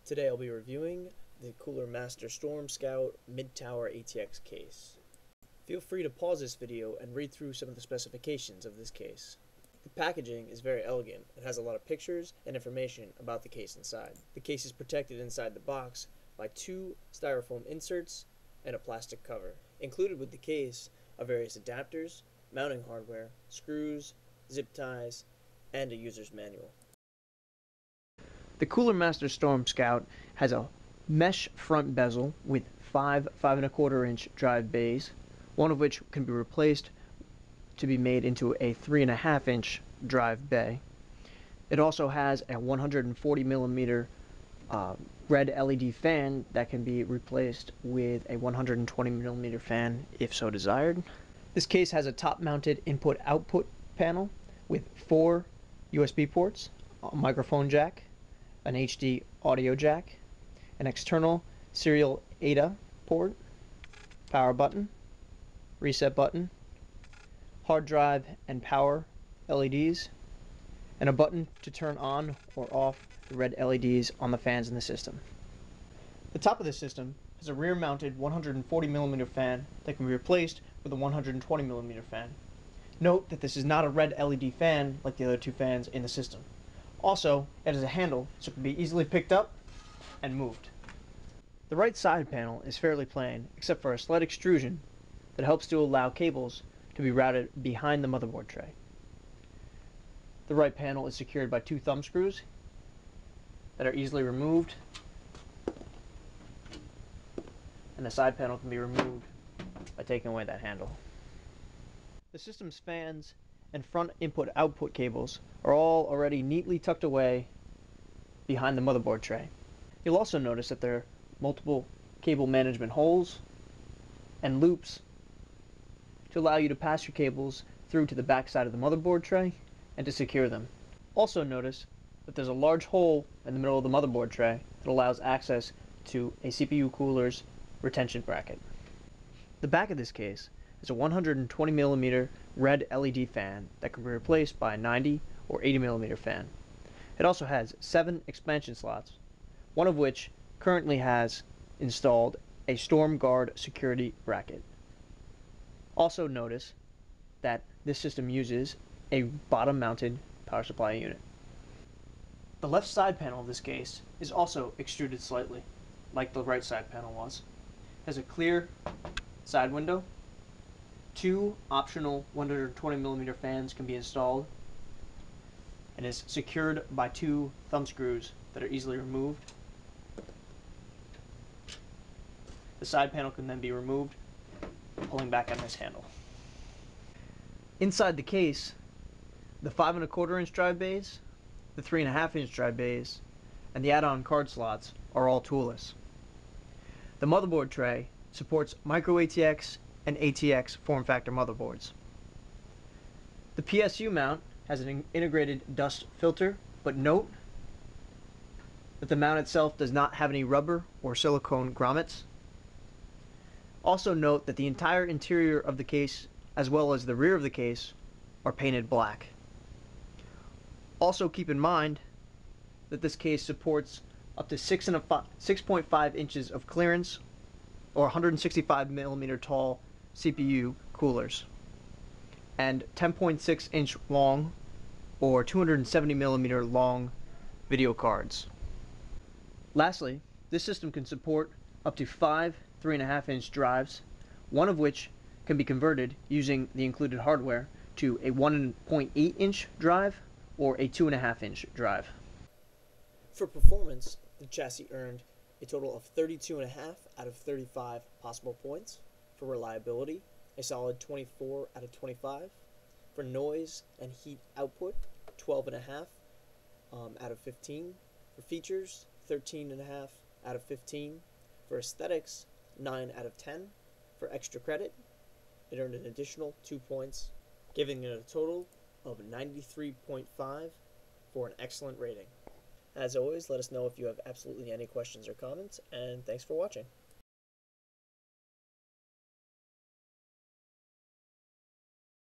Today I'll be reviewing the Cooler Master Storm Scout Mid-Tower ATX case. Feel free to pause this video and read through some of the specifications of this case. The packaging is very elegant. It has a lot of pictures and information about the case inside. The case is protected inside the box by two styrofoam inserts and a plastic cover. Included with the case are various adapters, mounting hardware, screws, zip ties, and a user's manual. The Cooler Master Storm Scout has a mesh front bezel with five 5¼ inch drive bays, one of which can be replaced to be made into a 3½ inch drive bay. It also has a 140mm red LED fan that can be replaced with a 120mm fan if so desired. This case has a top-mounted input-output panel with 4 USB ports, a microphone jack, an HD audio jack, an external serial ATA port, power button, reset button, hard drive and power LEDs, and a button to turn on or off the red LEDs on the fans in the system. The top of the system has a rear-mounted 140mm fan that can be replaced with a 120mm fan. Note that this is not a red LED fan like the other two fans in the system. Also, it has a handle so it can be easily picked up and moved. The right side panel is fairly plain except for a slight extrusion that helps to allow cables to be routed behind the motherboard tray. The right panel is secured by 2 thumb screws that are easily removed, and the side panel can be removed by taking away that handle. The system's fans and front input-output cables are all already neatly tucked away behind the motherboard tray. You'll also notice that there are multiple cable management holes and loops to allow you to pass your cables through to the back side of the motherboard tray and to secure them. Also notice that there's a large hole in the middle of the motherboard tray that allows access to a CPU cooler's retention bracket. The back of this case is a 120mm red LED fan that can be replaced by a 90 or 80mm fan. It also has 7 expansion slots, one of which currently has installed a Storm Guard security bracket. Also notice that this system uses a bottom-mounted power supply unit. The left side panel of this case is also extruded slightly, like the right side panel was. It has a clear side window. 2 optional 120mm fans can be installed and is secured by 2 thumb screws that are easily removed. The side panel can then be removed, pulling back on this handle. Inside the case, the 5¼ inch drive bays, the 3½ inch drive bays, and the add-on card slots are all toolless. The motherboard tray supports micro ATX and ATX form factor motherboards. The PSU mount has an integrated dust filter, but note that the mount itself does not have any rubber or silicone grommets. Also note that the entire interior of the case, as well as the rear of the case, are painted black. Also keep in mind that this case supports up to 6.5 inches of clearance or 165mm tall CPU coolers, and 10.6 inch long or 270mm long video cards. Lastly, this system can support up to 5 3½ inch drives, one of which can be converted using the included hardware to a 1.8 inch drive or a 2½ inch drive. For performance, the chassis earned a total of 32.5 out of 35 possible points. For reliability, a solid 24 out of 25. For noise and heat output, 12.5 out of 15. For features, 13.5 out of 15. For aesthetics, 9 out of 10. For extra credit, it earned an additional 2 points, giving it a total of 93.5 for an excellent rating. As always, let us know if you have absolutely any questions or comments, and thanks for watching.